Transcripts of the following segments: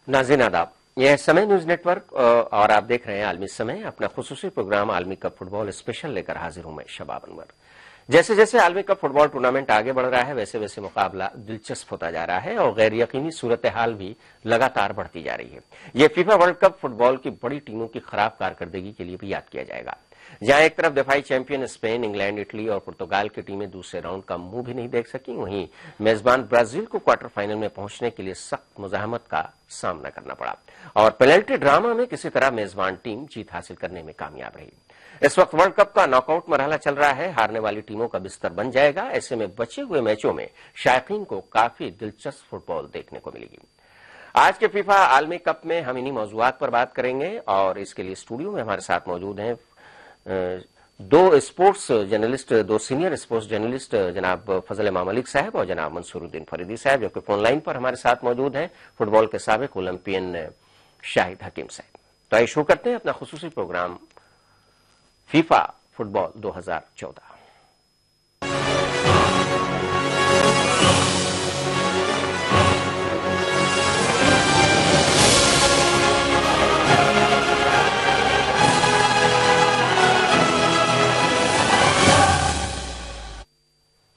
नाज़रीन आदाब, यह समय न्यूज नेटवर्क और आप देख रहे हैं आलमी समय। अपना खुसूसी प्रोग्राम आलमी कप फुटबॉल स्पेशल लेकर हाजिर हूं मैं शबाब अनवर। जैसे जैसे आलमी कप फुटबॉल टूर्नामेंट आगे बढ़ रहा है वैसे वैसे मुकाबला दिलचस्प होता जा रहा है और गैर यकीनी सूरत हाल भी लगातार बढ़ती जा रही है। यह फीफा वर्ल्ड कप फुटबॉल की बड़ी टीमों की खराब कारकर्दगी के लिए भी याद किया जाएगा, जहां एक तरफ दफाई चैंपियन स्पेन, इंग्लैंड, इटली और पुर्तगाल की टीमें दूसरे राउंड का मुंह भी नहीं देख सकी, वहीं मेजबान ब्राजील को क्वार्टर फाइनल में पहुंचने के लिए सख्त मुजाहमत का सामना करना पड़ा और पेनल्टी ड्रामा में किसी तरह मेजबान टीम जीत हासिल करने में कामयाब रही। इस वक्त वर्ल्ड कप का नॉकआउट मरहला चल रहा है, हारने वाली टीमों का बिस्तर बन जाएगा। ऐसे में बचे हुए मैचों में शायकीन को काफी दिलचस्प फुटबॉल देखने को मिलेगी। आज के फीफा आलमी कप में हम इन्हीं मौजूआत पर बात करेंगे और इसके लिए स्टूडियो में हमारे साथ मौजूद हैं दो स्पोर्ट्स जर्नलिस्ट, दो सीनियर स्पोर्ट्स जर्नलिस्ट, जनाब फजल इमाम मलिक साहब और जनाब मंसूरुद्दीन फरीदी साहब, जो कि फोन लाइन पर हमारे साथ मौजूद हैं, फुटबॉल के साबिक ओलंपियन शाहिद हकीम साहब। तो आइए शुरू करते हैं अपना खुसूसी प्रोग्राम फीफा फुटबॉल 2014।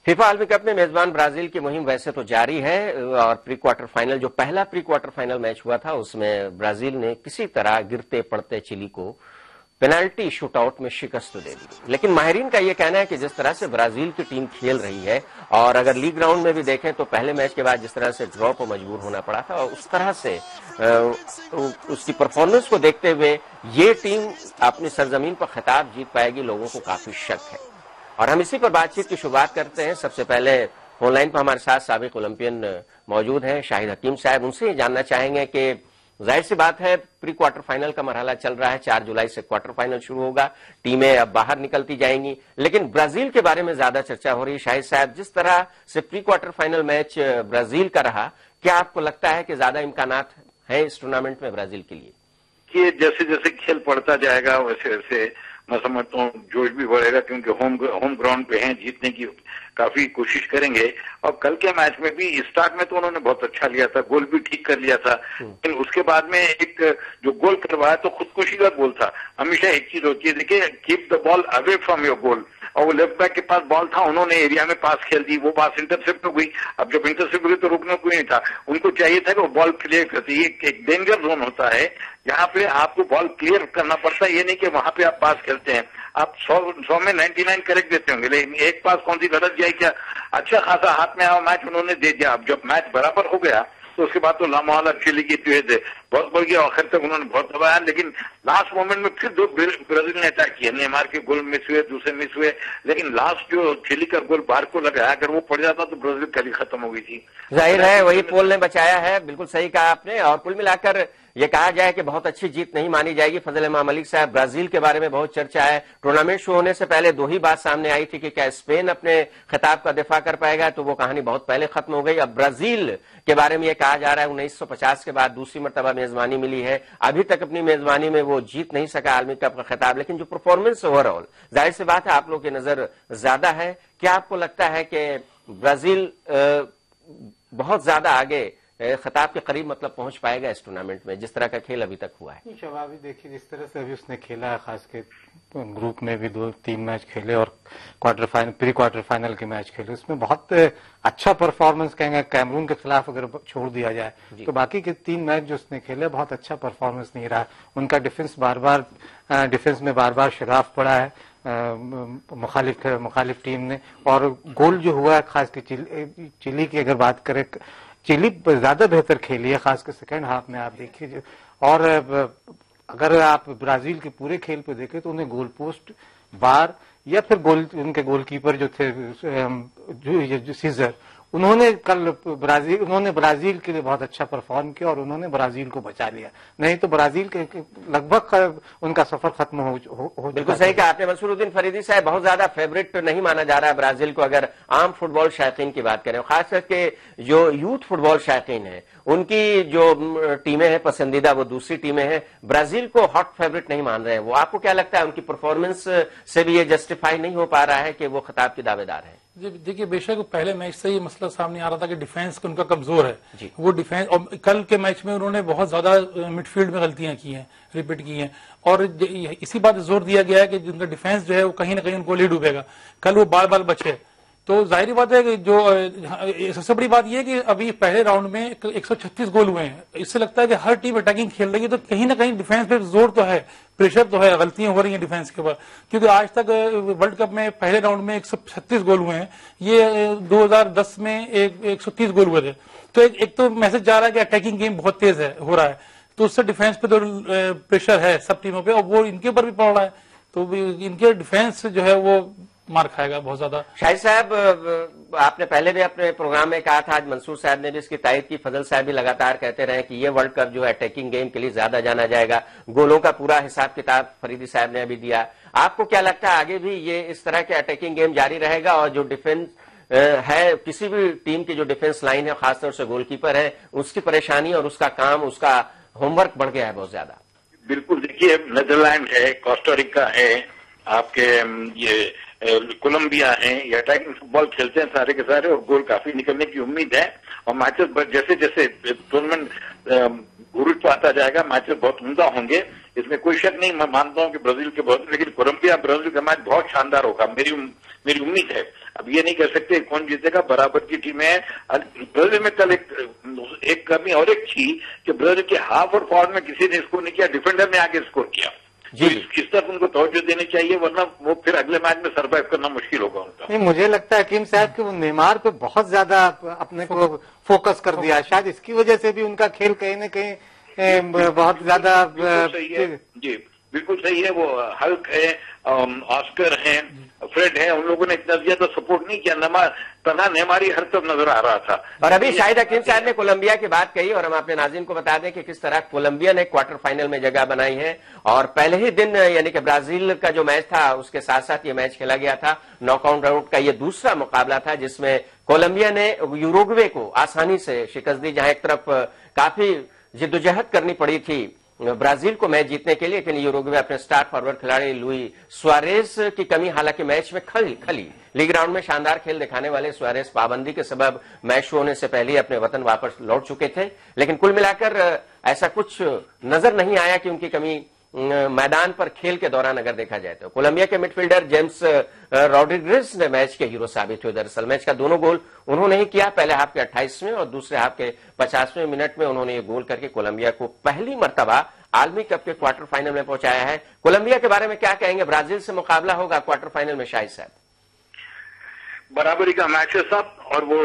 फीफा आलमी कप में मेजबान ब्राजील की मुहिम वैसे तो जारी है और प्री क्वार्टर फाइनल, जो पहला प्री क्वार्टर फाइनल मैच हुआ था उसमें ब्राजील ने किसी तरह गिरते पड़ते चिली को पेनाल्टी शूटआउट में शिकस्त दे दी। लेकिन माहिरीन का यह कहना है कि जिस तरह से ब्राजील की टीम खेल रही है और अगर लीग राउंड में भी देखें तो पहले मैच के बाद जिस तरह से ड्रॉ पर मजबूर होना पड़ा था और उस तरह से उसकी परफॉर्मेंस को देखते हुए ये टीम अपनी सरजमीन पर खिताब जीत पाएगी, लोगों को काफी शक है। और हम इसी पर बातचीत की शुरुआत करते हैं। सबसे पहले फोनलाइन पर हमारे साथ साबिक ओलंपियन मौजूद हैं शाहिद हकीम साहब। उनसे ये जानना चाहेंगे कि जाहिर सी बात है प्री क्वार्टर फाइनल का मरहला चल रहा है, 4 जुलाई से क्वार्टर फाइनल शुरू होगा, टीमें अब बाहर निकलती जाएंगी, लेकिन ब्राजील के बारे में ज्यादा चर्चा हो रही है। शाहिद साहब, जिस तरह से pre quarter final match Brazil का रहा, क्या आपको लगता है कि ज्यादा इम्कानात है इस टूर्नामेंट में ब्राजील के लिए? कि जैसे जैसे खेल पड़ता जाएगा वैसे वैसे मैं समझता हूँ जोश भी बढ़ेगा, क्योंकि होम ग्राउंड पे हैं, जीतने की काफी कोशिश करेंगे। और कल के मैच में भी स्टार्ट में तो उन्होंने बहुत अच्छा लिया था, गोल भी ठीक कर लिया था, लेकिन उसके बाद में एक जो गोल करवाया तो खुदकुशी का गोल था। हमेशा एक चीज होती है, देखिए, keep the ball away from your goal, और वो लेफ्ट बैक के पास बॉल था, उन्होंने एरिया में पास खेल दी, वो पास इंटरसेप्ट हो गई। अब जब इंटरसेप्ट हुई तो रुकना कोई नहीं था, उनको चाहिए था कि वो बॉल क्लियर करती। ये एक डेंजर जोन होता है, यहाँ पे आपको बॉल क्लियर करना पड़ता है। ये नहीं कि वहां पे आप पास खेलते हैं, आप 100 में 99 करेक्ट देते होंगे, लेकिन एक पास कौन सी गलत जाए क्या, अच्छा खासा हाथ में आया मैच उन्होंने दे दिया। अब जब मैच बराबर हो गया तो उसके बाद तो लामोहल्ला चिली की बहुत बढ़ गया, आखिर तक उन्होंने बहुत दबाया, लेकिन लास्ट मोमेंट में फिर दो ब्राजील ने अटैक किया। नेमार के गोल मिस हुए, दूसरे मिस हुए, लेकिन लास्ट जो चिली का गोल बाहर को लगाया, अगर वो पड़ जाता तो ब्राजील कल खत्म हो गई थी। जाहिर है वही पोल ने बचाया है, बिल्कुल सही कहा आपने। और कुल मिलाकर ये कहा जाए कि बहुत अच्छी जीत नहीं मानी जाएगी। फजल इमाम मलिक साहब, ब्राजील के बारे में बहुत चर्चा है, टूर्नामेंट शुरू होने से पहले दो ही बात सामने आई थी कि क्या स्पेन अपने खिताब का दिफा कर पाएगा, तो वो कहानी बहुत पहले खत्म हो गई। अब ब्राजील के बारे में यह कहा जा रहा है 1950 के बाद दूसरी मर्तबा मेजबानी मिली है, अभी तक अपनी मेजबानी में वो जीत नहीं सका आलमी कप का खिताब, लेकिन जो परफॉर्मेंस ओवरऑल, जाहिर सी बात है आप लोग की नजर ज्यादा है। क्या आपको लगता है कि ब्राजील बहुत ज्यादा आगे खिताब के करीब मतलब पहुंच पाएगा इस टूर्नामेंट में, जिस तरह का खेल अभी तक हुआ है? शबाबी, देखिए जिस तरह से अभी उसने खेला है, खास के ग्रुप में भी 2-3 मैच खेले और प्री क्वार्टर फाइनल के मैच खेले, उसमें बहुत अच्छा परफॉर्मेंस कहेंगे। कैमरून के खिलाफ अगर छोड़ दिया जाए तो बाकी के 3 मैच जो उसने खेले बहुत अच्छा परफॉर्मेंस नहीं रहा। उनका डिफेंस में बार बार शराफ पड़ा है मुखालिफ टीम ने, और गोल जो हुआ है खास के चिली की अगर बात करें, चिली ज्यादा बेहतर खेली है, खासकर सेकेंड हाफ में आप देखिए। और अगर आप ब्राजील के पूरे खेल पे देखें तो उन्हें गोल पोस्ट, बार या फिर उनके गोलकीपर जो थे जो सीजर, उन्होंने ब्राजील के लिए बहुत अच्छा परफॉर्म किया और उन्होंने ब्राजील को बचा लिया, नहीं तो ब्राजील के लगभग उनका सफर खत्म हो बिल्कुल सही कहा आपने। मंसूरुद्दीन फरीदी साहब, बहुत ज्यादा फेवरेट नहीं माना जा रहा है ब्राजील को, अगर आम फुटबॉल शायकीन की बात करें, खास करके जो यूथ फुटबॉल शायकीन है उनकी जो टीमें हैं पसंदीदा, वो दूसरी टीमें हैं, ब्राजील को हॉट फेवरेट नहीं मान रहे हैं। वो आपको क्या लगता है, उनकी परफॉर्मेंस से भी ये जस्टिफाई नहीं हो पा रहा है कि वो खिताब के दावेदार है? देखिए, बेशक पहले मैच से ये मसला मसला सामने आ रहा था कि डिफेंस उनका कमजोर है। वो डिफेंस, और कल के मैच में उन्होंने बहुत ज्यादा मिडफील्ड में गलतियां की हैं, रिपीट की हैं, और इसी बात जोर दिया गया है कि उनका डिफेंस जो है वो कहीं ना कहीं उनको ले डूबेगा। कल वो बाल बाल बचे, तो जाहिर बात है कि जो सबसे बड़ी बात यह है कि अभी पहले राउंड में 136 गोल हुए हैं। इससे लगता है कि हर टीम अटैकिंग खेल रही है, तो कहीं ना कहीं डिफेंस पे जोर तो है, प्रेशर तो है, गलतियां हो रही हैं डिफेंस के ऊपर, क्योंकि आज तक वर्ल्ड कप में पहले राउंड में 136 गोल हुए हैं। ये 2010 में 130 गोल हुए थे। तो एक तो मैसेज जा रहा है कि अटैकिंग गेम बहुत तेज है, हो रहा है, तो उससे डिफेंस पे तो प्रेशर है सब टीमों पे, और वो इनके ऊपर भी पड़ रहा है, तो इनके डिफेंस जो है वो मार खाएगा बहुत ज्यादा। शाहिद साहब, आपने पहले भी अपने प्रोग्राम में कहा था, आज मंसूर साहब ने भी इसकी तायद की, फजल साहब भी लगातार कहते रहे कि ये वर्ल्ड कप जो है अटैकिंग गेम के लिए ज्यादा जाना जाएगा। गोलों का पूरा हिसाब किताब फरीदी साहब ने अभी दिया। आपको क्या लगता है आगे भी ये इस तरह के अटैकिंग गेम जारी रहेगा, और जो डिफेंस है, किसी भी टीम की जो डिफेंस लाइन है, खासतौर से गोलकीपर है, उसकी परेशानी और उसका काम, उसका होमवर्क बढ़ गया है बहुत ज्यादा? बिल्कुल, देखिए नेदरलैंड है, कोस्टारिका है, आपके ये कोलंबिया है, ये अटैकिंग फुटबॉल खेलते हैं सारे के सारे, और गोल काफी निकलने की उम्मीद है। और मैचेस जैसे जैसे टूर्नामेंट गुरुज पाता जाएगा, मैचेस बहुत उम्दा होंगे, इसमें कोई शक नहीं। मैं मानता हूं कि ब्राजील के बहुत, लेकिन कोलंबिया ब्राजील का मैच बहुत शानदार होगा, मेरी उम्मीद है। अब ये नहीं कह सकते कौन जीतेगा, बराबर की टीमें हैं। ब्राजील में कल एक कमी और एक थी कि ब्राजील के हाफ और फॉरवर्ड में किसी ने स्कोर नहीं किया, डिफेंडर ने आगे स्कोर किया। जी, इस तरफ उनको तवज्जो देनी चाहिए, वरना वो फिर अगले मैच में सर्वाइव करना मुश्किल होगा उनका। नहीं, मुझे लगता है हकीम साहब कि वो नेमार पे बहुत ज्यादा अपने को फोकस कर दिया, शायद इसकी वजह से भी उनका खेल कहीं न कहीं बहुत ज्यादा। जी बिल्कुल सही है, वो हल्क है, ऑस्कर है, फ्रेड है, उन लोगों ने इतना ज्यादा सपोर्ट नहीं किया। नेमार ही हर तरफ नजर आ रहा था। और अभी शाहिद हकीम साहब ने कोलंबिया की बात कही, और हम अपने नाज़रीन को बता दें कि किस तरह कोलंबिया ने क्वार्टर फाइनल में जगह बनाई है। और पहले ही दिन यानी कि ब्राजील का जो मैच था उसके साथ साथ ये मैच खेला गया था। नॉकआउट राउंड का ये दूसरा मुकाबला था जिसमें कोलंबिया ने यूरुग्वे को आसानी से शिकस्त दी, जहां एक तरफ काफी जिद्दोजहद करनी पड़ी थी ब्राजील को मैच जीतने के लिए, लेकिन यूरुग्वे अपने स्टार फॉरवर्ड खिलाड़ी लुई सुआरेज की कमी, हालांकि मैच में खली लीग राउंड में शानदार खेल दिखाने वाले सुआरेज पाबंदी के सबब मैच शुरू होने से पहले ही अपने वतन वापस लौट चुके थे। लेकिन कुल मिलाकर ऐसा कुछ नजर नहीं आया कि उनकी कमी मैदान पर खेल के दौरान अगर देखा जाए तो। कोलंबिया के मिडफील्डर जेम्स रॉड्रिगेज ने मैच के हीरो साबित हुए। दरअसल मैच का दोनों गोल उन्होंने ही किया, पहले हाफ के 28वें और दूसरे हाफ के 50वें मिनट में उन्होंने ये गोल करके कोलंबिया को पहली मर्तबा आलमी कप के क्वार्टर फाइनल में पहुंचाया है। कोलंबिया के बारे में क्या कहेंगे? ब्राजील से मुकाबला होगा क्वार्टर फाइनल में शाहिद साहब। बराबरी का मैच है सब, और वो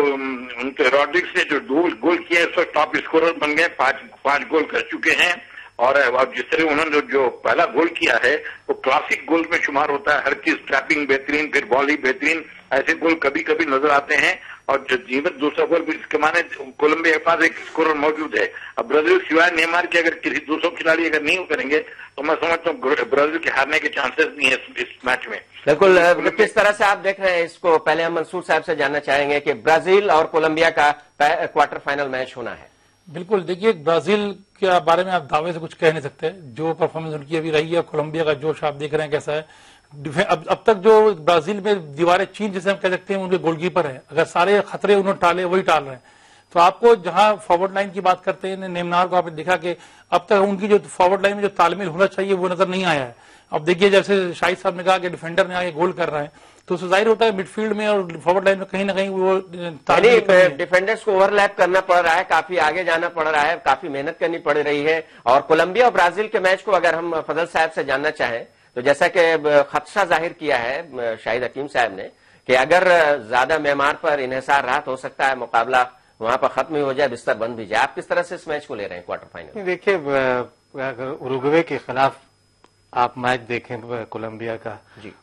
उनके रॉड्रिग्स ने जो गोल किया है उस टॉप स्कोरर बन गए, पांच गोल कर चुके हैं। और जिस तरह उन्होंने जो पहला गोल किया है वो क्लासिक गोल में शुमार होता है। हर चीज ट्रैपिंग बेहतरीन, फिर बॉलिंग बेहतरीन, ऐसे गोल कभी कभी नजर आते हैं। और जीवन दूसरा गोल भी इसके माने कोलंबिया के पास एक स्कोरर मौजूद है। अब ब्राजील सिवाय नेमार के अगर किसी दूसरे खिलाड़ी अगर नहीं करेंगे तो मैं समझता हूँ ब्राजील के हारने के चांसेस नहीं है इस मैच में। बिल्कुल, किस तरह से आप देख रहे हैं इसको? पहले हम मंसूर साहब से जानना चाहेंगे कि ब्राजील और कोलंबिया का क्वार्टर फाइनल मैच होना है। बिल्कुल, देखिए ब्राजील के बारे में आप दावे से कुछ कह नहीं सकते, जो परफॉर्मेंस उनकी अभी रही है। कोलंबिया का जोश आप देख रहे हैं कैसा है। अब तक जो ब्राजील में दीवारें चीन जैसे हम कह सकते हैं, उनके गोलकीपर है, अगर सारे खतरे उन्होंने टाले वही टाल रहे हैं। तो आपको जहां फॉरवर्ड लाइन की बात करते हैं नेमार को, आपने देखा कि अब तक उनकी जो फॉरवर्ड लाइन में जो तालमेल होना चाहिए वो नजर नहीं आया है। अब देखिए जैसे शाहिद साहब ने कहा कि डिफेंडर ने आगे गोल कर रहे हैं, तो जाहिर होता है मिडफील्ड में और फॉरवर्ड लाइन में कहीं ना कहीं वो डिफेंडर्स को ओवरलैप करना पड़ रहा है, काफी आगे जाना पड़ रहा है, काफी मेहनत करनी पड़ रही है। और कोलंबिया और ब्राजील के मैच को अगर हम फजल साहब से जानना चाहें तो जैसा कि खदशा जाहिर किया है शाहिद हकीम साहब ने कि अगर ज्यादा मेमार पर इन्हिसार रहा तो हो सकता है मुकाबला वहां पर खत्म ही हो जाए, बिस्तर बंद भी जाए। आप किस तरह से इस मैच को ले रहे हैं क्वार्टर फाइनल? देखिए, अगर उरुग्वे के खिलाफ आप मैच देखें कोलंबिया का,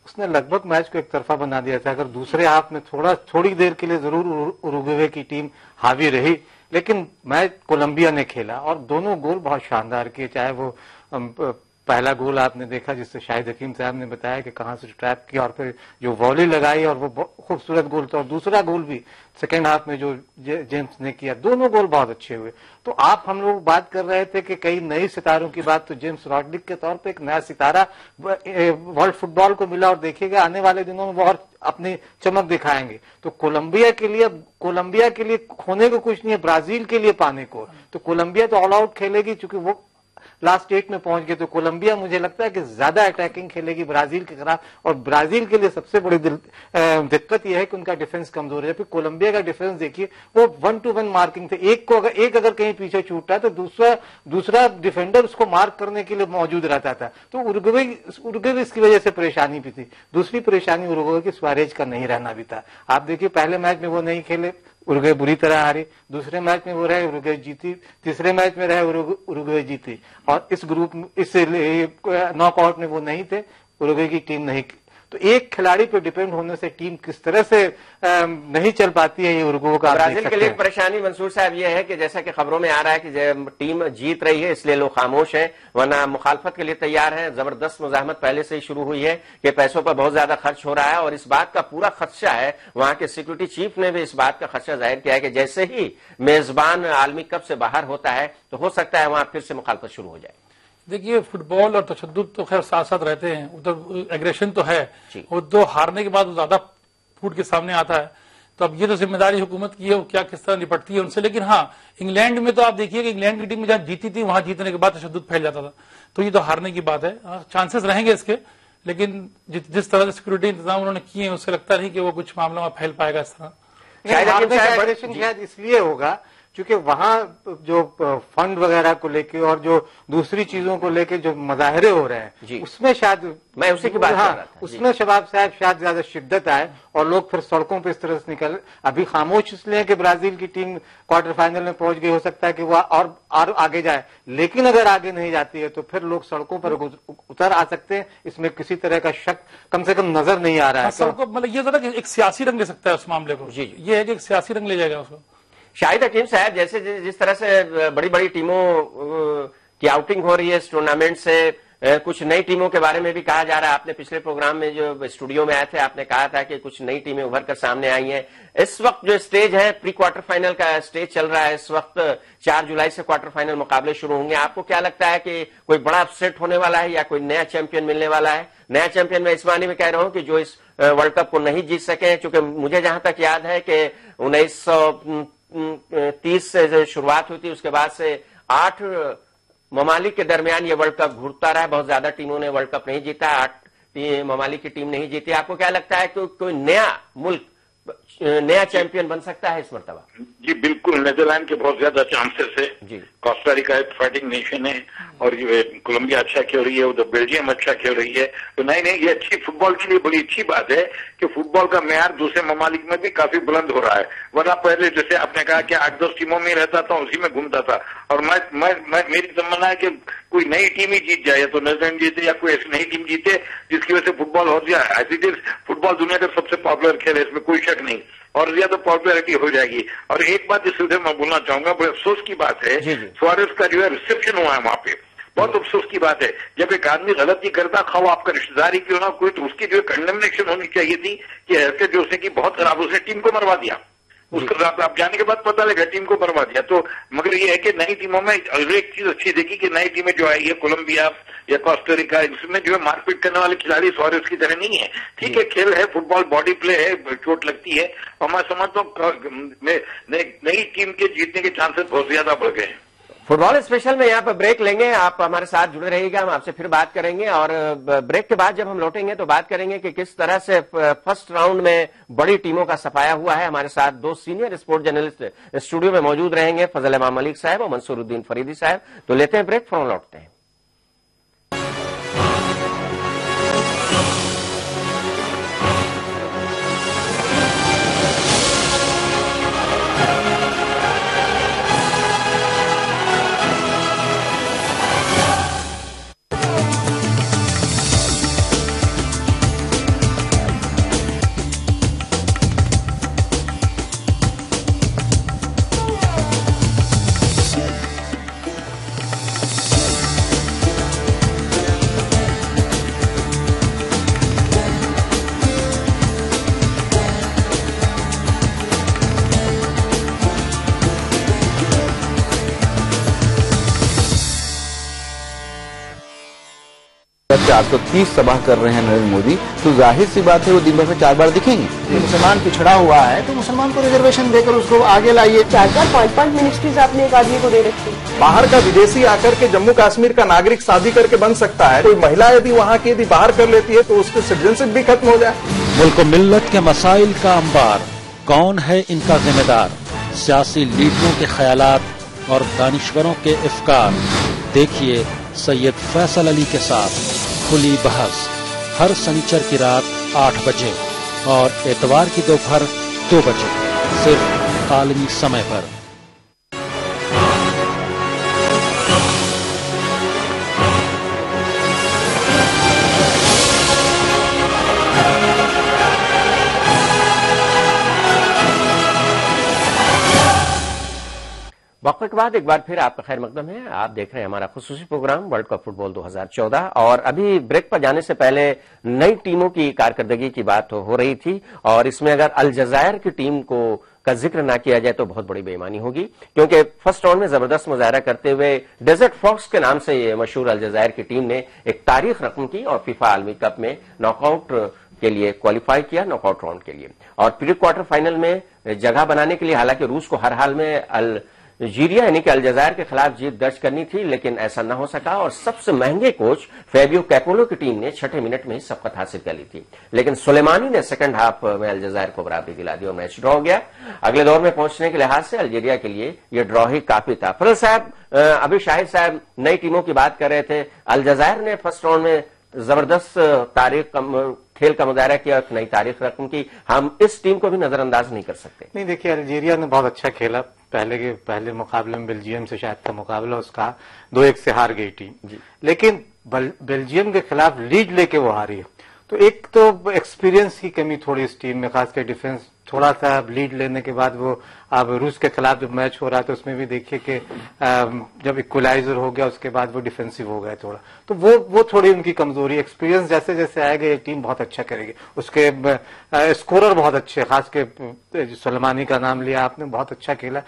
उसने लगभग मैच को एक तरफा बना दिया था। अगर दूसरे हाफ में थोड़ी देर के लिए जरूर उरुग्वे की टीम हावी रही, लेकिन मैच कोलंबिया ने खेला और दोनों गोल बहुत शानदार किए, चाहे वो पहला गोल आपने देखा जिससे शाहिद हकीम साहब ने बताया कि कहां से ट्रैप किया और फिर जो वॉली लगाई और वो खूबसूरत गोल था। और दूसरा गोल भी सेकेंड हाफ में जो जेम्स ने किया, दोनों गोल बहुत अच्छे हुए। तो हम लोग बात कर रहे थे कि कई नए सितारों की बात, तो जेम्स रॉड्रिक के तौर पे एक नया सितारा वर्ल्ड फुटबॉल को मिला और देखिएगा आने वाले दिनों में वो और अपनी चमक दिखाएंगे। तो कोलंबिया के लिए खोने को कुछ नहीं है, ब्राजील के लिए पाने को। तो कोलंबिया तो ऑल आउट खेलेगी, चूंकि वो लास्ट 8 में पहुंच गए। तो कोलंबिया मुझे लगता है कि ज्यादा अटैकिंग खेलेगी ब्राजील के खिलाफ, और ब्राजील के लिए सबसे बड़ी दिक्कत यह है कि उनका डिफेंस कमजोर है। फिर कोलंबिया का डिफेंस देखिए, वो 1-to-1 मार्किंग थे। एक अगर कहीं पीछे छूटता है तो दूसरा डिफेंडर उसको मार्क करने के लिए मौजूद रहता था। तो उरुग्वे इसकी वजह से परेशानी भी थी। दूसरी परेशानी उरुग्वे की सुआरेज का नहीं रहना भी था। आप देखिए पहले मैच में वो नहीं खेले, उरुग्वे बुरी तरह हारी। दूसरे मैच में वो रहे, उरुग्वे जीती। तीसरे मैच में रहे, उरुग्वे जीती। और इस नॉकआउट में वो नहीं थे, उरुग्वे की टीम नहीं। तो एक खिलाड़ी पे डिपेंड होने से टीम किस तरह से नहीं चल पाती है, ये उरुग्वे का। ब्राजील के लिए एक परेशानी मंसूर साहब ये है कि जैसा कि खबरों में आ रहा है कि टीम जीत रही है इसलिए लोग खामोश हैं, वरना मुखालफत के लिए तैयार हैं। जबरदस्त मुजाहमत पहले से ही शुरू हुई है कि पैसों पर बहुत ज्यादा खर्च हो रहा है, और इस बात का पूरा खदशा है। वहां के सिक्योरिटी चीफ ने भी इस बात का खदशा जाहिर किया है कि जैसे ही मेजबान आलमी कप से बाहर होता है तो हो सकता है वहां फिर से मुखालफत शुरू हो जाए। देखिए, फुटबॉल और तशद्दुद तो खैर साथ साथ रहते हैं, उधर एग्रेशन तो है, और दो हारने के बाद ज्यादा फूट के सामने आता है। तो अब ये तो जिम्मेदारी हुकूमत की है, वो क्या किस तरह निपटती है उनसे। लेकिन हाँ, इंग्लैंड में तो आप देखिए कि इंग्लैंड की टीम में जहां जीती थी वहां जीतने के बाद तशद्दुद फैल जाता था। तो ये तो हारने की बात है, चांसेस रहेंगे इसके, लेकिन जिस तरह से सिक्योरिटी इंतजाम उन्होंने किए हैं उससे लगता नहीं कि वो कुछ मामलों में फैल पाएगा इस तरह। शायद इसलिए होगा क्योंकि वहां जो फंड वगैरह को लेके और जो दूसरी चीजों को लेके जो मुजाहरे हो रहे हैं, उसमें शायद मैं उसी की बात कर रहा था। उसमें शबाब साहब शायद ज्यादा शिद्दत आए और लोग फिर सड़कों पे इस तरह से निकल। अभी खामोश इसलिए कि ब्राजील की टीम क्वार्टर फाइनल में पहुंच गई, हो सकता है कि वो और आगे जाए, लेकिन अगर आगे नहीं जाती है तो फिर लोग सड़कों पर उतर आ सकते हैं। इसमें किसी तरह का शक कम से कम नजर नहीं आ रहा है। सड़कों मतलब ये जरा एक सियासी रंग ले सकता है उस मामले को, ये है कि एक सियासी रंग ले जाएगा उसको। शाहिद हकीम साहब, जैसे जिस तरह से बड़ी बड़ी टीमों की आउटिंग हो रही है इस टूर्नामेंट से, कुछ नई टीमों के बारे में भी कहा जा रहा है। आपने पिछले प्रोग्राम में जो स्टूडियो में आए थे आपने कहा था कि कुछ नई टीमें उभर कर सामने आई हैं। इस वक्त जो स्टेज है, प्री क्वार्टर फाइनल का स्टेज चल रहा है इस वक्त। 4 जुलाई से क्वार्टर फाइनल मुकाबले शुरू होंगे। आपको क्या लगता है कि कोई बड़ा अपसेट होने वाला है या कोई नया चैंपियन मिलने वाला है? नया चैंपियन मैं इस मानी में कह रहा हूं कि जो इस वर्ल्ड कप को नहीं जीत सके, क्योंकि मुझे जहां तक याद है कि 1930 से शुरुआत हुई थी, उसके बाद से 8 ममालिक के दरमियान ये वर्ल्ड कप घूरता रहा है। बहुत ज्यादा टीमों ने वर्ल्ड कप नहीं जीता, 8 ममालिक की टीम नहीं जीती। आपको क्या लगता है कि कोई नया मुल्क नया चैंपियन बन सकता है इस मरतबा? जी बिल्कुल, नीदरलैंड के बहुत ज्यादा चांसेस है जी। कोस्टारिका एक फाइटिंग नेशन है, और ये कोलंबिया अच्छा खेल रही है, उधर बेल्जियम अच्छा खेल रही है। तो नहीं ये अच्छी फुटबॉल के लिए बड़ी अच्छी बात है कि फुटबॉल का मेयार दूसरे ममालिक में भी काफी बुलंद हो रहा है। वरना पहले जैसे आपने कहा कि 8-10 टीमों में रहता था, उसी में घूमता था। और मेरी तमन्ना है कि कोई नई टीम ही जीत जाए, या तो नीदरलैंड जीते या कोई ऐसी नई टीम जीते जिसकी वजह से फुटबॉल और ज्यादा, एज इट इज फुटबॉल दुनिया का सबसे पॉपुलर खेल है, इसमें कोई शक नहीं, और ज्यादा पॉपुलैरिटी हो जाएगी। और एक बात इस सिलसिले में बोलना चाहूंगा, बड़े अफसोस की बात है, सुआरेज का जो है रिसेप्शन हुआ है वहां पे, बहुत अफसोस की बात है। जब एक आदमी गलती करता, खाओ आपका रिश्तेदार ही क्यों ना कोई, तो उसकी जो कंडेमनेशन होनी चाहिए थी कि हरकत जो उसने की बहुत खराब, उसने टीम को मरवा दिया। उसके साथ आप जाने के बाद पता लगा टीम को बर्बाद दिया। तो मगर ये है कि नई टीमों में एक चीज अच्छी देखी कि नई टीमें जो आई है, कोलंबिया या कोस्टारिका, इसमें जो है मारपीट करने वाले खिलाड़ी सुआरेज की तरह नहीं है। ठीक है, खेल है, फुटबॉल बॉडी प्ले है, चोट लगती है, और मैं समझता हूँ नई टीम के जीतने के चांसेस बहुत ज्यादा बढ़ गए हैं। फुटबॉल स्पेशल में यहाँ पर ब्रेक लेंगे, आप हमारे साथ जुड़े रहिएगा, हम आपसे फिर बात करेंगे। और ब्रेक के बाद जब हम लौटेंगे तो बात करेंगे कि किस तरह से फर्स्ट राउंड में बड़ी टीमों का सफाया हुआ है। हमारे साथ 2 सीनियर स्पोर्ट जर्नलिस्ट स्टूडियो में मौजूद रहेंगे, फजल इमाम मलिक साहब और मंसूरुद्दीन फरीदी साहब। तो लेते हैं ब्रेक, फौरन लौटते हैं। 430 सभा कर रहे हैं नरेंद्र मोदी, तो जाहिर सी बात है वो दिन भर में 4 बार दिखेंगे। मुसलमान पिछड़ा हुआ है तो मुसलमान को रिजर्वेशन देकर उसको आगे लाइए। 4-4 मिनिस्ट्रीज आपने एक आदमी को दे रखी। बाहर का विदेशी आकर के जम्मू कश्मीर का नागरिक शादी करके बन सकता है, कोई महिला यदि वहाँ की यदि बाहर कर लेती है तो उसकी सिटीजनशिप भी खत्म हो जाए। मुल्क मिल्लत के मसाइल का अंबार, कौन है इनका जिम्मेदार? सियासी लीडरों के ख्यालात और दानिश्वरों के इफ्कार। देखिए सैयद फैसल अली के साथ खुली बहस हर शनिचर की रात 8 बजे और एतवार की दोपहर 2 बजे सिर्फ आलमी समय पर। वक्फे के बाद एक बार फिर आपका खैर मकदम है। आप देख रहे हैं हमारा खुसूसी प्रोग्राम वर्ल्ड कप फुटबॉल 2014 और अभी ब्रेक पर जाने से पहले नई टीमों की कारकर्दगी की बात हो रही थी और इसमें अगर अल जज़ायर की टीम को का जिक्र ना किया जाए तो बहुत बड़ी बेईमानी होगी, क्योंकि फर्स्ट राउंड में जबरदस्त मुजाहरा करते हुए डेजर्ट फॉक्स के नाम से ये मशहूर अल जज़ायर की टीम ने एक तारीख रकम की और फीफा आलमी कप में नॉकआउट के लिए क्वालिफाई किया, नॉकआउट राउंड के लिए। और प्री क्वार्टर फाइनल में जगह बनाने के लिए हालांकि रूस को हर हाल में अल्जीरिया यानी कि अल जज़ायर के खिलाफ जीत दर्ज करनी थी, लेकिन ऐसा न हो सका और सबसे महंगे कोच फेबियो कैपोलो की टीम ने 6 मिनट में सबकत हासिल कर ली थी। लेकिन सुलेमानी ने सेकंड हाफ में अल जज़ायर को बराबरी दिला दी और मैच ड्रॉ हो गया। अगले दौर में पहुंचने के लिहाज से अल्जीरिया के लिए यह ड्रॉ ही काफी था। फजल साहब, अभी शाहिद साहब नई टीमों की बात कर रहे थे। अल जज़ायर ने फर्स्ट राउंड में जबरदस्त खेल का मुजाहरा किया, एक नई तारीख रकम की। हम इस टीम को भी नजरअंदाज नहीं कर सकते। नहीं, देखिए अल्जीरिया ने बहुत अच्छा खेला। पहले मुकाबले में बेल्जियम से शायद था मुकाबला उसका, 2-1 से हार गई टीम, लेकिन बेल्जियम के खिलाफ लीड लेके वो हारी है। तो एक तो एक्सपीरियंस की कमी थोड़ी इस टीम में, खासकर डिफेंस थोड़ा सा लीड लेने के बाद वो अब रूस के खिलाफ जब मैच हो रहा है तो उसमें भी देखिए कि जब इक्वलाइजर हो गया उसके बाद वो डिफेंसिव हो गया थोड़ा, तो वो थोड़ी उनकी कमजोरी। एक्सपीरियंस जैसे जैसे आएगा ये टीम बहुत अच्छा करेगी। उसके स्कोरर बहुत अच्छे, खास के सुलेमानी का नाम लिया आपने, बहुत अच्छा खेला।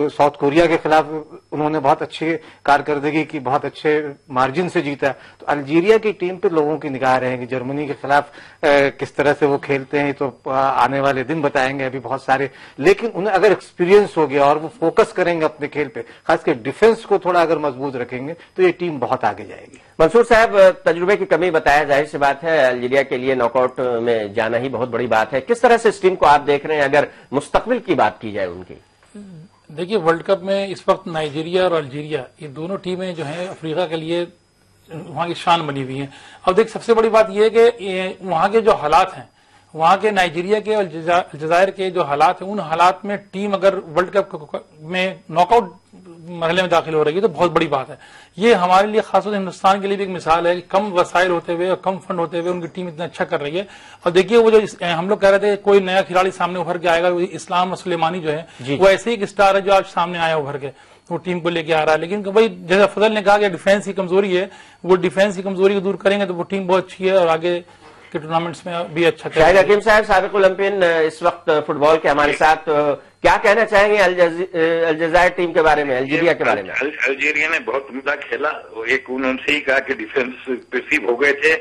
साउथ कोरिया के खिलाफ उन्होंने बहुत अच्छी कारकर्दगी की, बहुत अच्छे मार्जिन से जीता। तो अल्जीरिया की टीम पे लोगों की निगाह रहेगी। जर्मनी के खिलाफ किस तरह से वो खेलते हैं तो आने वाले दिन बताएंगे, अभी बहुत सारे। लेकिन उन्हें अगर एक्सपीरियंस हो गया और वो फोकस करेंगे अपने खेल पे, खासकर डिफेंस को थोड़ा अगर मजबूत रखेंगे तो ये टीम बहुत आगे जाएगी। मंसूर साहब, तजुर्बे की कमी बताया, जाहिर सी बात है अल्जीरिया के लिए नॉकआउट में जाना ही बहुत बड़ी बात है। किस तरह से इस टीम को आप देख रहे हैं अगर मुस्तकबिल की बात की जाए उनकी? देखिए, वर्ल्ड कप में इस वक्त नाइजीरिया और अल्जीरिया ये दोनों टीमें जो है अफ्रीका के लिए वहां की शान बनी हुई है। अब देख, सबसे बड़ी बात यह है कि वहां के जो हालात हैं, वहां के नाइजीरिया के और जजायर के जो हालात हैं, उन हालात में टीम अगर वर्ल्ड कप में नॉकआउट मरहले में दाखिल हो रही है तो बहुत बड़ी बात है। ये हमारे लिए, खासतौर से हिंदुस्तान के लिए भी एक मिसाल है कि कम वसाइल होते हुए और कम फंड होते हुए उनकी टीम इतना अच्छा कर रही है। और देखिए, वो जो हम लोग कह रहे थे कोई नया खिलाड़ी सामने उभर के आएगा, इस्लाम सुलेमानी जो है वो ऐसे ही एक स्टार है जो आज सामने आया उभर के, वो टीम को लेके आ रहा है। लेकिन वही जैसा फजल ने कहा कि डिफेंस की कमजोरी है, वो डिफेंस की कमजोरी को दूर करेंगे तो वो टीम बहुत अच्छी है और आगे के टूर्नामेंट्स में भी अच्छा शाहिद हकीम साहब, साबिक ओलंपियन इस वक्त फुटबॉल के हमारे साथ, क्या कहना चाहेंगे अल जज़ायर टीम के बारे में, अल्जीरिया के बारे में? अल्जीरिया ने बहुत उम्दा खेला। एक उन्होंने ही कहा कि डिफेंस पेसिव हो गए थे,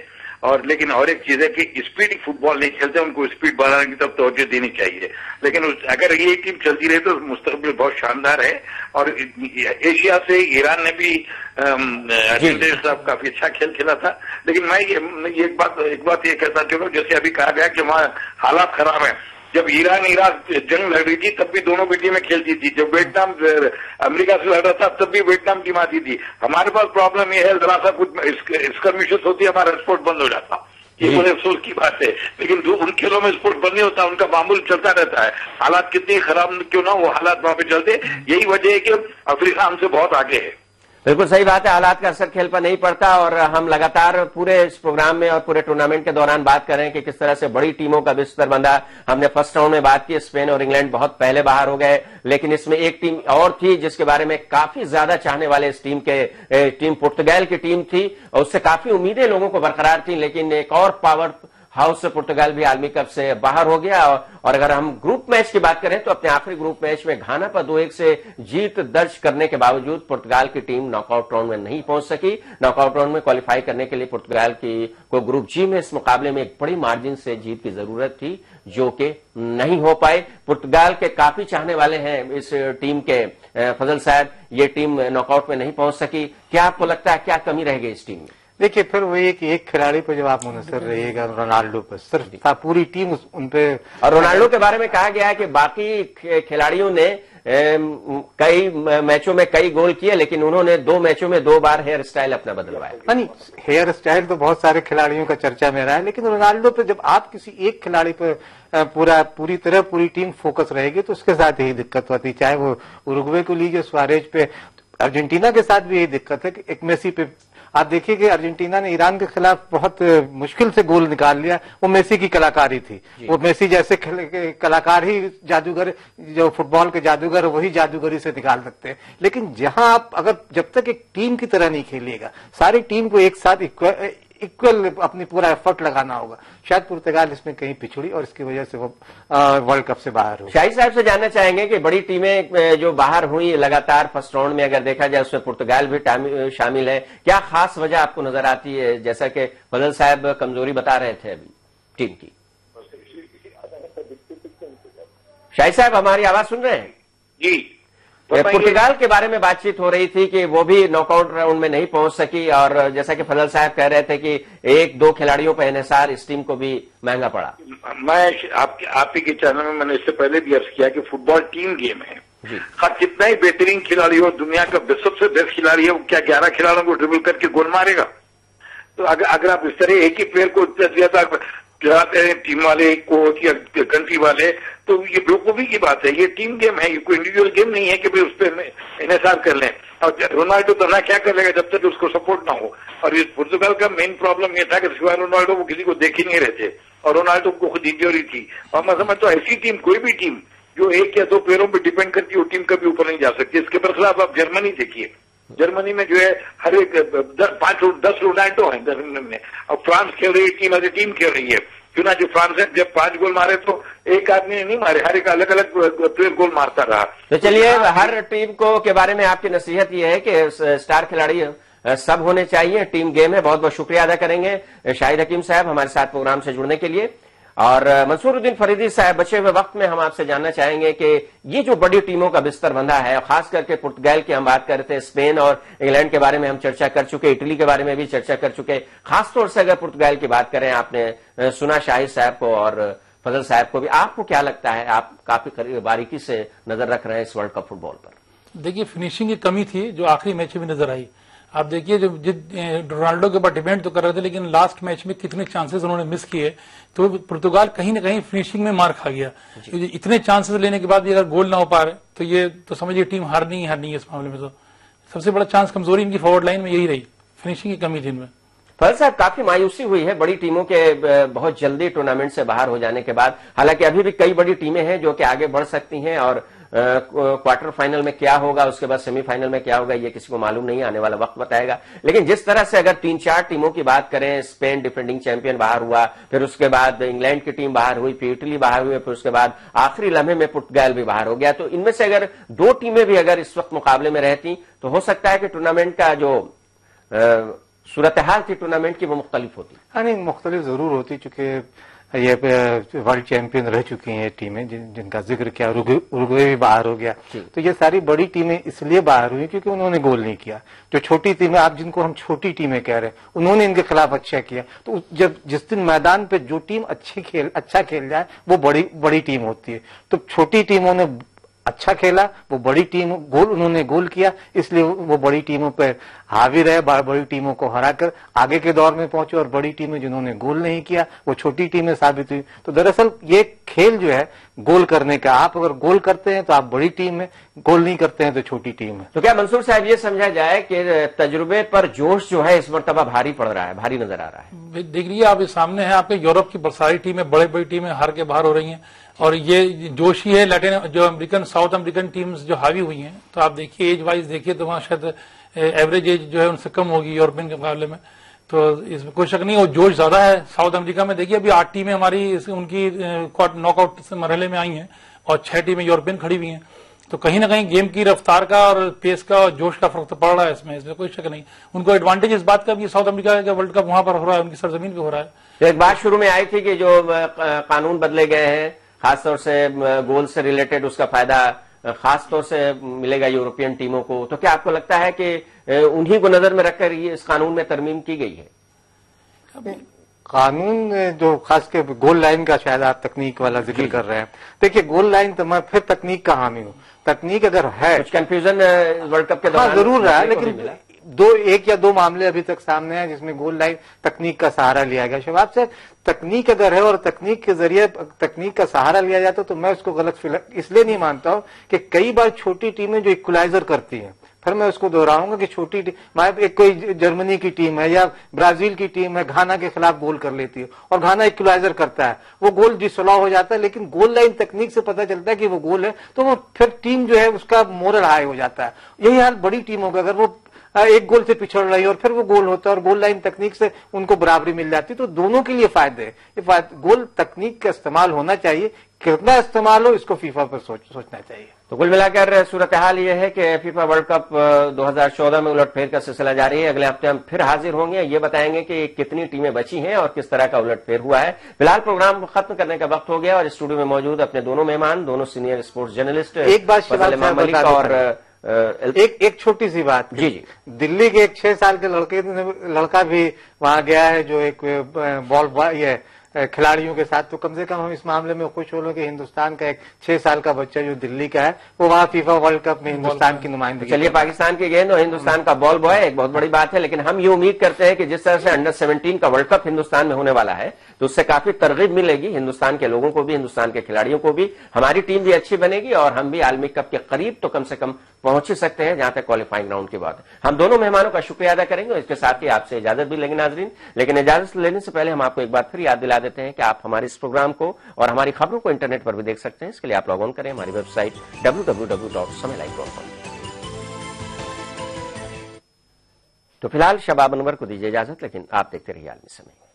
और लेकिन और एक चीज है कि स्पीड फुटबॉल नहीं खेलते, उनको स्पीड बढ़ाने की तरफ तवज्जो देनी चाहिए। लेकिन अगर ये टीम चलती रहे तो मुस्तकबिल बहुत शानदार है। और एशिया से ईरान ने भी साहब काफी अच्छा खेल खेला था। लेकिन मैं एक बात ये कहता चलूं, जैसे अभी कहा गया कि वहाँ हालात खराब है। जब ईरान इराक जंग लड़ रही थी तब भी दोनों टीमें खेलती थी। जब वियतनाम अमेरिका से लड़ रहा था तब भी वियतनाम टीम आती थी। हमारे पास प्रॉब्लम ये है, जरा सा कुछ स्कर्मिशेस होती है, हमारा स्पोर्ट बंद हो जाता। ये बड़े अफसोस की बात है। लेकिन जो उन खेलों में स्पोर्ट बंद नहीं होता, उनका मामूल चलता रहता है। हालात कितनी खराब क्यों ना, वो हालात वहां पे चलते। यही वजह है कि अफ्रीका हमसे बहुत आगे है। बिल्कुल सही बात है, हालात का असर खेल पर नहीं पड़ता और हम लगातार पूरे इस प्रोग्राम में और पूरे टूर्नामेंट के दौरान बात कर रहे हैं कि किस तरह से बड़ी टीमों का बिस्तर बंधा। हमने फर्स्ट राउंड में बात की, स्पेन और इंग्लैंड बहुत पहले बाहर हो गए, लेकिन इसमें एक टीम और थी जिसके बारे में काफी ज्यादा चाहने वाले इस टीम पुर्तगाल की टीम थी और उससे काफी उम्मीदें लोगों को बरकरार थी। लेकिन एक और पावर हाउस से पुर्तगाल भी आलमी कप से बाहर हो गया। और अगर हम ग्रुप मैच की बात करें तो अपने आखिरी ग्रुप मैच में घाना पर 2-1 से जीत दर्ज करने के बावजूद पुर्तगाल की टीम नॉकआउट राउंड में नहीं पहुंच सकी। नॉकआउट राउंड में क्वालिफाई करने के लिए पुर्तगाल को ग्रुप जी में इस मुकाबले में एक बड़ी मार्जिन से जीत की जरूरत थी, जो कि नहीं हो पाए। पुर्तगाल के काफी चाहने वाले हैं इस टीम के। फजल साहब, ये टीम नॉकआउट में नहीं पहुंच सकी, क्या आपको लगता है क्या कमी रह गई इस टीम में? देखिए, फिर वही कि एक खिलाड़ी पर जब आप मुनसर रहिएगा, रोनाल्डो पर सिर्फ पूरी टीम उन पे। और रोनाल्डो के बारे में कहा गया है कि बाकी खिलाड़ियों ने कई मैचों में कई गोल किए, लेकिन उन्होंने 2 मैचों में 2 बार हेयर स्टाइल अपना बदलवाया। नहीं, हेयर स्टाइल तो बहुत सारे खिलाड़ियों का चर्चा में रहा है, लेकिन रोनाल्डो पे जब आप किसी एक खिलाड़ी पर पूरी टीम फोकस रहेगी तो उसके साथ यही दिक्कत होती है। चाहे वो उरुग्वे को लीजिए, सुआरेज पे, अर्जेंटीना के साथ भी यही दिक्कत है कि एक मेसी पे आप देखिए कि अर्जेंटीना ने ईरान के खिलाफ बहुत मुश्किल से गोल निकाल लिया। वो मेसी की कलाकारी थी। वो मेसी जैसे कलाकार ही जादूगर, जो फुटबॉल के जादूगर, वही जादूगरी से निकाल सकते हैं। लेकिन जहां आप अगर जब तक एक टीम की तरह नहीं खेलिएगा, सारी टीम को एक साथ इक्वल अपनी पूरा एफर्ट लगाना होगा। शायद पुर्तगाल इसमें कहीं पिछड़ी और इसकी वजह से वो वर्ल्ड कप से बाहर हो। शाही साहब से जानना चाहेंगे कि बड़ी टीमें जो बाहर हुई लगातार फर्स्ट राउंड में, अगर देखा जाए उसमें पुर्तगाल भी शामिल है, क्या खास वजह आपको नजर आती है? जैसा कि फजल साहब कमजोरी बता रहे थे अभी टीम की। शाही साहब, हमारी आवाज सुन रहे हैं? जी। पुर्तगाल के बारे में बातचीत हो रही थी कि वो भी नॉकआउट राउंड में नहीं पहुंच सकी, और जैसा कि फजल साहब कह रहे थे कि 1-2 खिलाड़ियों पर इन्हिसार इस टीम को भी महंगा पड़ा। मैं आपके के चैनल में मैंने इससे पहले भी अर्ज किया कि फुटबॉल टीम गेम है। कितना ही बेहतरीन खिलाड़ी हो, दुनिया का सबसे बेस्ट खिलाड़ी है, वो क्या 11 खिलाड़ियों को ड्रिबल करके गोल मारेगा? तो अगर आप इस तरह एक ही प्लेयर को चलाते हैं, टीम वाले कोच या कंट्री वाले, तो ये बेवकूफी की बात है। ये टीम गेम है, ये कोई इंडिविजुअल गेम नहीं है कि भाई उस पर इन्हिसार कर लें। और रोनाल्डो तो ना क्या कर लेगा जब तक उसको सपोर्ट ना हो। और इस पुर्तगाल का मेन प्रॉब्लम ये था कि सिवाय रोनाल्डो वो किसी को देख ही नहीं रहे थे, और रोनाल्डो को खुद इंजरी थी। और मैं समझता हूँ ऐसी टीम, कोई भी टीम जो 1 या 2 प्लेयरों पर डिपेंड करती है, वो टीम कभी ऊपर नहीं जा सकती। इसके बरखिलाफ आप जर्मनी देखिए, जर्मनी में जो है हर एक 10 रोनाल्डो है जर्मनी में। और फ्रांस खेल रही टीम एज ए टीम खेल रही है। क्यों ना, जो फ्रांस ने जब 5 गोल मारे तो एक आदमी ने नहीं मारे, हर एक अलग अलग प्लेयर गोल मारता रहा। तो चलिए, हर टीम को के बारे में आपकी नसीहत ये है कि स्टार खिलाड़ी सब होने चाहिए, टीम गेम है। बहुत बहुत शुक्रिया अदा करेंगे शाहिद हकीम साहब हमारे साथ प्रोग्राम से जुड़ने के लिए। और मंसूरुद्दीन फरीदी साहब, बचे हुए वक्त में हम आपसे जानना चाहेंगे कि ये जो बड़ी टीमों का बिस्तर बंधा है, खास करके पुर्तगाल की हम बात कर रहे थे, स्पेन और इंग्लैंड के बारे में हम चर्चा कर चुके, इटली के बारे में भी चर्चा कर चुके। खासतौर से अगर पुर्तगाल की बात करें, आपने सुना शाहिद साहब को और फजल साहब को भी, आपको क्या लगता है? आप काफी बारीकी से नजर रख रहे हैं इस वर्ल्ड कप फुटबॉल पर। देखिए, फिनिशिंग की कमी थी जो आखिरी मैच में नजर आई। आप देखिए, जो रोनाल्डो के ऊपर डिपेंड तो कर रहे थे, लेकिन लास्ट मैच में कितने चांसेस उन्होंने मिस किए, तो पुर्तगाल कहीं ना कहीं फिनिशिंग में मार खा गया। इतने चांसेस लेने के बाद भी अगर गोल ना हो पा रहे तो ये तो समझिए टीम हारनी है इस मामले में। तो सबसे बड़ा चांस कमजोरी इनकी फॉरवर्ड लाइन में यही रही, फिनिशिंग की कमी थी इनमें। फजल साहब, काफी मायूसी हुई है बड़ी टीमों के बहुत जल्दी टूर्नामेंट से बाहर हो जाने के बाद। हालांकि अभी भी कई बड़ी टीमें हैं जो कि आगे बढ़ सकती हैं, और क्वार्टर फाइनल में क्या होगा, उसके बाद सेमीफाइनल में क्या होगा, ये किसी को मालूम नहीं, आने वाला वक्त बताएगा। लेकिन जिस तरह से अगर 3-4 टीमों की बात करें, स्पेन डिफेंडिंग चैंपियन बाहर हुआ, फिर उसके बाद इंग्लैंड की टीम बाहर हुई, फिर इटली बाहर हुई, फिर उसके बाद आखिरी लम्हे में पुर्तगाल भी बाहर हो गया, तो इनमें से अगर 2 टीमें भी अगर इस वक्त मुकाबले में रहती तो हो सकता है कि टूर्नामेंट का जो सूरत हाल थी टूर्नामेंट की वो मुख्तलिफ होती। हाँ, नहीं, मुख्तलिफ जरूर होती, चूंकि ये वर्ल्ड चैंपियन रह चुकी हैं टीमें जिनका जिक्र किया। उरुग्वे भी बाहर हो गया, तो ये सारी बड़ी टीमें इसलिए बाहर हुई क्योंकि उन्होंने गोल नहीं किया। जो छोटी टीमें, आप जिनको हम छोटी टीमें कह रहे हैं, उन्होंने इनके खिलाफ अच्छा किया। तो जब जिस दिन मैदान पे जो टीम अच्छा खेल जाए वो बड़ी टीम होती है। तो छोटी टीमों ने अच्छा खेला, वो बड़ी टीम उन्होंने गोल किया, इसलिए वो बड़ी टीमों पर हावी रहे, बड़ी टीमों को हराकर आगे के दौर में पहुंचे। और बड़ी टीमें जिन्होंने गोल नहीं किया वो छोटी टीमें साबित हुई। तो दरअसल ये खेल जो है गोल करने का, आप अगर गोल करते हैं तो आप बड़ी टीम में, गोल नहीं करते हैं तो छोटी टीम है। तो क्या मंसूर साहब ये समझा जाए कि तजुर्बे पर जोश जो है इस मरतबा भारी पड़ रहा है, भारी नजर आ रहा है? देख लीजिए, आप सामने है आपके यूरोप की सारी टीमें, बड़ी टीमें हार के बाहर हो रही हैं, और ये जोश ही है लैटिन जो अमेरिकन, साउथ अमेरिकन टीम्स जो हावी हुई हैं। तो आप देखिए, एज वाइज देखिए तो वहां शायद एवरेज एज जो है उनसे कम होगी यूरोपियन के मुकाबले में। तो इसमें कोई शक नहीं, और जोश ज्यादा है। साउथ अमेरिका में देखिए अभी 8 टीमें हमारी उनकी नॉकआउट मरहले में आई हैं और 6 टीमें यूरोपियन खड़ी हुई हैं। तो कहीं ना कहीं गेम की रफ्तार का और पेस का और जोश का फर्क तो पड़ रहा है इसमें कोई शक नहीं। उनको एडवांटेज इस बात का भी साउथ अमेरिका का वर्ल्ड कप वहां पर हो रहा है, उनकी सरजमीन पे हो रहा है। तो एक बात शुरू में आई थी कि जो कानून बदले गए हैं खासतौर से गोल से रिलेटेड, उसका फायदा खास तौर से मिलेगा यूरोपियन टीमों को। तो क्या आपको लगता है कि उन्हीं को नजर में रखकर ये इस कानून में तरमीम की गई है? कानून जो खास के गोल लाइन का शायद आप तकनीक वाला जिक्र कर रहे हैं। देखिए गोल लाइन तो मैं फिर तकनीक का हामी हूँ। तकनीक अगर है, कुछ कंफ्यूजन वर्ल्ड कप के दौरान जरूर रहा है, लेकिन एक या दो मामले अभी तक सामने हैं जिसमें गोल लाइन तकनीक का सहारा लिया गया। शबाब से तकनीक अगर है और तकनीक के जरिए तकनीक का सहारा लिया जाता तो मैं उसको गलत इसलिए नहीं मानता हूं कि कई बार छोटी टीमें जो इक्वलाइजर करती हैं, फिर मैं उसको दोहराऊंगा कि छोटी एक कोई जर्मनी की टीम है या ब्राजील की टीम है, घाना के खिलाफ गोल कर लेती है और घाना इक्वलाइजर करता है, वो गोल डिसअलाउ हो जाता है, लेकिन गोल लाइन तकनीक से पता चलता है कि वो गोल है, तो वो फिर टीम जो है उसका मोरल हाई हो जाता है। यही हाल बड़ी टीमों का, अगर वो एक गोल से पिछड़ रही है और फिर वो गोल होता है और गोल लाइन तकनीक से उनको बराबरी मिल जाती है, तो दोनों के लिए फायदे है। ये गोल तकनीक का इस्तेमाल होना चाहिए, कितना इस्तेमाल हो इसको फीफा पर सोचना चाहिए। तो कुल मिलाकर सूरत हाल ये है कि फीफा वर्ल्ड कप 2014 में उलटफेर का सिलसिला जारी है। अगले हफ्ते हम फिर हाजिर होंगे, ये बताएंगे कि कितनी टीमें बची हैं और किस तरह का उलटफेर हुआ है। फिलहाल प्रोग्राम खत्म करने का वक्त हो गया और स्टूडियो में मौजूद अपने दोनों मेहमान, दोनों सीनियर स्पोर्ट्स जर्नलिस्ट, एक बात मलिक और एक छोटी सी बात जी जी, दिल्ली के एक 6 साल के लड़का भी वहां गया है जो एक बॉल ये खिलाड़ियों के साथ, तो कम से कम हम इस मामले में खुश हो लो कि हिंदुस्तान का एक 6 साल का बच्चा जो दिल्ली का है वो वहां फीफा वर्ल्ड कप में हिंदुस्तान की नुमाइंदगी। चलिए, पाकिस्तान की गेंद और हिंदुस्तान का बॉल बॉय एक बहुत बड़ी बात है, लेकिन हम ये उम्मीद करते हैं कि जिस तरह से अंडर 17 का वर्ल्ड कप हिंदुस्तान में होने वाला है तो उससे काफी तरगीब मिलेगी हिंदुस्तान के लोगों को भी, हिंदुस्तान के खिलाड़ियों को भी। हमारी टीम भी अच्छी बनेगी और हम भी आलमी कप के करीब तो कम से कम पहुंच ही सकते हैं जहां तक क्वालिफाइंग राउंड की बात है। हम दोनों मेहमानों का शुक्रिया अदा करेंगे और इसके साथ ही आपसे इजाजत भी लेंगे नाजरीन। लेकिन इजाजत लेने से पहले हम आपको एक बार फिर याद दिला देते हैं कि आप हमारे इस प्रोग्राम को और हमारी खबरों को इंटरनेट पर भी देख सकते हैं। इसके लिए आप लॉग ऑन करें हमारी वेबसाइट www.samaylive.com। तो फिलहाल शबाब अनवर को दीजिए इजाजत, लेकिन आप देखते रहिए आलमी समय।